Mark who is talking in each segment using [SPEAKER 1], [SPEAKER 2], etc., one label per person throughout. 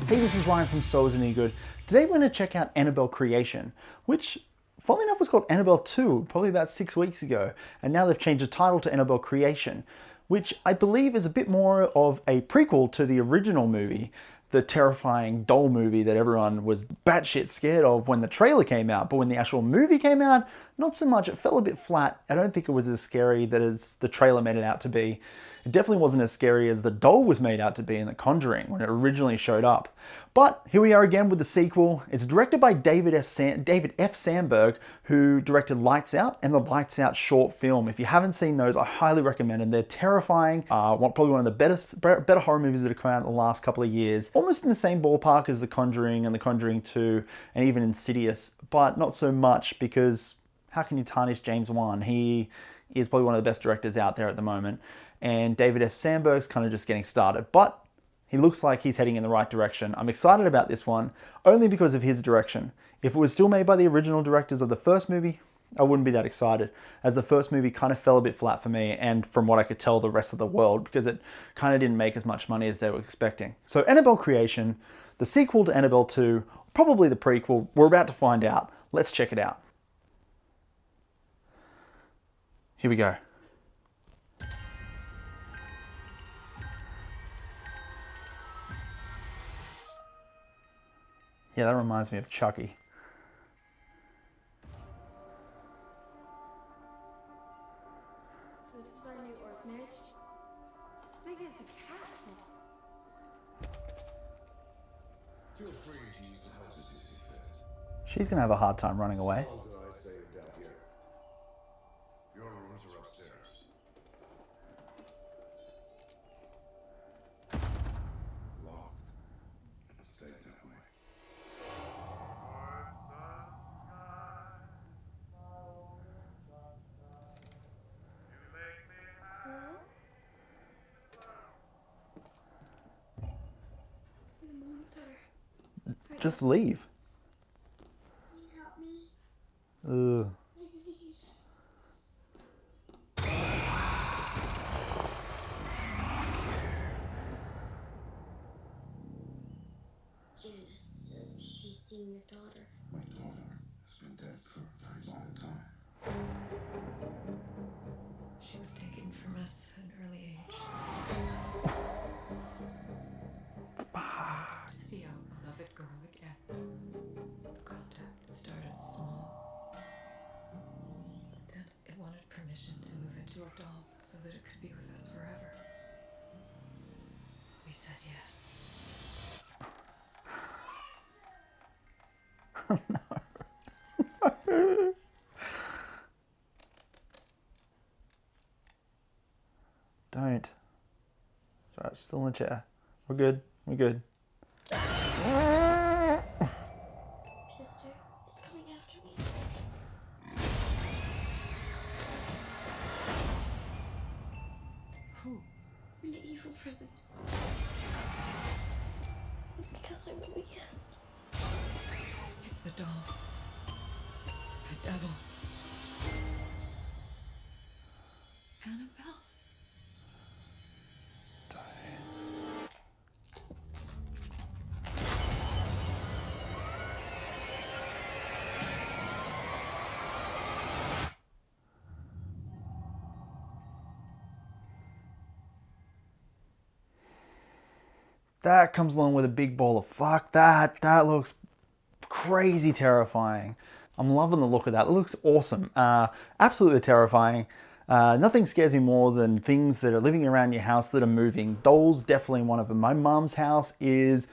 [SPEAKER 1] Hey, this is Ryan from So Is It Any Good. Today we're going to check out Annabelle Creation, which, funnily enough, was called Annabelle 2 probably about 6 weeks ago, and now they've changed the title to Annabelle Creation, which I believe is a bit more of a prequel to the original movie, the terrifying doll movie that everyone was batshit scared of when the trailer came out. But when the actual movie came out, not so much. It fell a bit flat. I don't think it was as scary as the trailer made it out to be. It definitely wasn't as scary as the doll was made out to be in The Conjuring when it originally showed up. But here we are again with the sequel. It's directed by David F. Sandberg, who directed Lights Out and the Lights Out short film. If you haven't seen those, I highly recommend them. They're terrifying. Probably one of the better horror movies that have come out in the last couple of years. Almost in the same ballpark as The Conjuring and The Conjuring 2 and even Insidious, but not so much because how can you tarnish James Wan? He is probably one of the best directors out there at the moment. And David S. Sandberg's kind of just getting started, but he looks like he's heading in the right direction. I'm excited about this one, only because of his direction. If it was still made by the original directors of the first movie, I wouldn't be that excited, as the first movie kind of fell a bit flat for me, and from what I could tell, the rest of the world, because it kind of didn't make as much money as they were expecting. So Annabelle Creation, the sequel to Annabelle 2, probably the prequel, we're about to find out. Let's check it out. Here we go. Yeah, that reminds me of Chucky.
[SPEAKER 2] This is our new orphanage. It's as big as a castle.
[SPEAKER 3] Feel free to use the house as you see fit.
[SPEAKER 1] She's gonna have a hard time running away.
[SPEAKER 3] Until I stay down here. Your rooms are upstairs. Locked. And it stays that way.
[SPEAKER 2] Hello? The monster.
[SPEAKER 1] Just leave.
[SPEAKER 2] Can you help me?
[SPEAKER 1] Ugh.
[SPEAKER 2] Please. Janice says she's seen your daughter.
[SPEAKER 3] My daughter has been dead for a very long time.
[SPEAKER 4] She was taken from us at an early age. To see our beloved girl again. The contact started small. Then it wanted permission to move into a doll so that it could be with us forever. We said yes.
[SPEAKER 1] Don't. Right, still in the chair. We're good. We're good.
[SPEAKER 2] Sister is coming after me.
[SPEAKER 4] Who?
[SPEAKER 2] The evil presence. It's because I'm the weakest.
[SPEAKER 4] It's the doll. The devil. Annabelle.
[SPEAKER 1] That comes along with a big ball of fuck. That looks crazy terrifying. I'm loving the look of that. It looks awesome. Absolutely terrifying. Nothing scares me more than things that are living around your house that are moving. Dolls, definitely one of them. My mum's house is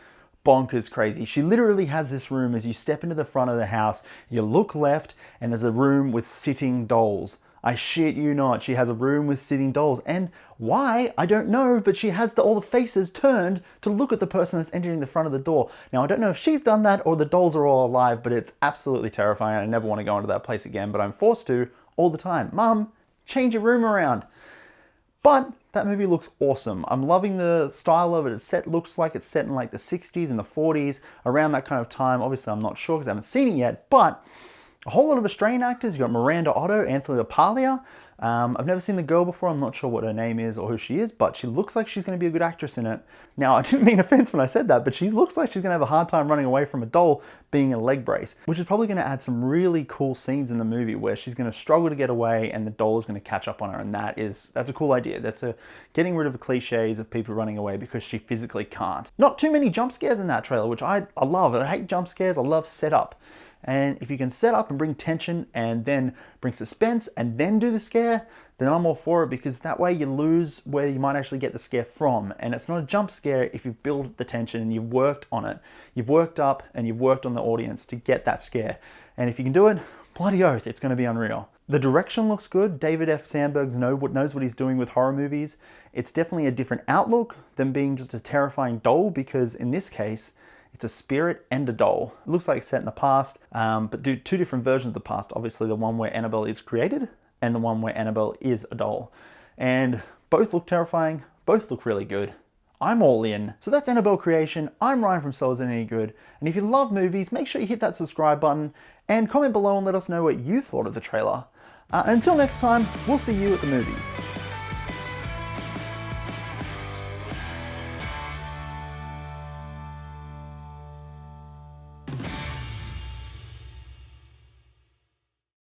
[SPEAKER 1] bonkers crazy. She literally has this room as you step into the front of the house, you look left, and there's a room with sitting dolls. I shit you not. She has a room with sitting dolls. And why? I don't know, but she has all the faces turned to look at the person that's entering the front of the door. Now, I don't know if she's done that or the dolls are all alive, but it's absolutely terrifying. I never want to go into that place again, but I'm forced to all the time. Mum, change your room around. But that movie looks awesome. I'm loving the style of it. Looks like it's set in like the 60s and the 40s, around that kind of time. Obviously, I'm not sure because I haven't seen it yet, but a whole lot of Australian actors. You got Miranda Otto, Anthony LaPaglia, I've never seen the girl before. I'm not sure what her name is or who she is, but she looks like she's going to be a good actress in it. Now, I didn't mean offense when I said that, but she looks like she's going to have a hard time running away from a doll being in a leg brace, which is probably going to add some really cool scenes in the movie where she's going to struggle to get away and the doll is going to catch up on her. And that's a cool idea. That's getting rid of the cliches of people running away because she physically can't. Not too many jump scares in that trailer, which I love. I hate jump scares. I love setup. And if you can set up and bring tension and then bring suspense and then do the scare, then I'm all for it, because that way you lose where you might actually get the scare from. And it's not a jump scare if you've built the tension and you've worked on it. You've worked up and you've worked on the audience to get that scare. And if you can do it, bloody oath, it's going to be unreal. The direction looks good. David F. Sandberg knows what he's doing with horror movies. It's definitely a different outlook than being just a terrifying doll, because in this case, it's a spirit and a doll. It looks like it's set in the past, but do two different versions of the past. Obviously, the one where Annabelle is created and the one where Annabelle is a doll. And both look terrifying, both look really good. I'm all in. So that's Annabelle Creation. I'm Ryan from So Isn't Any Good. And if you love movies, make sure you hit that subscribe button and comment below and let us know what you thought of the trailer. Until next time, we'll see you at the movies.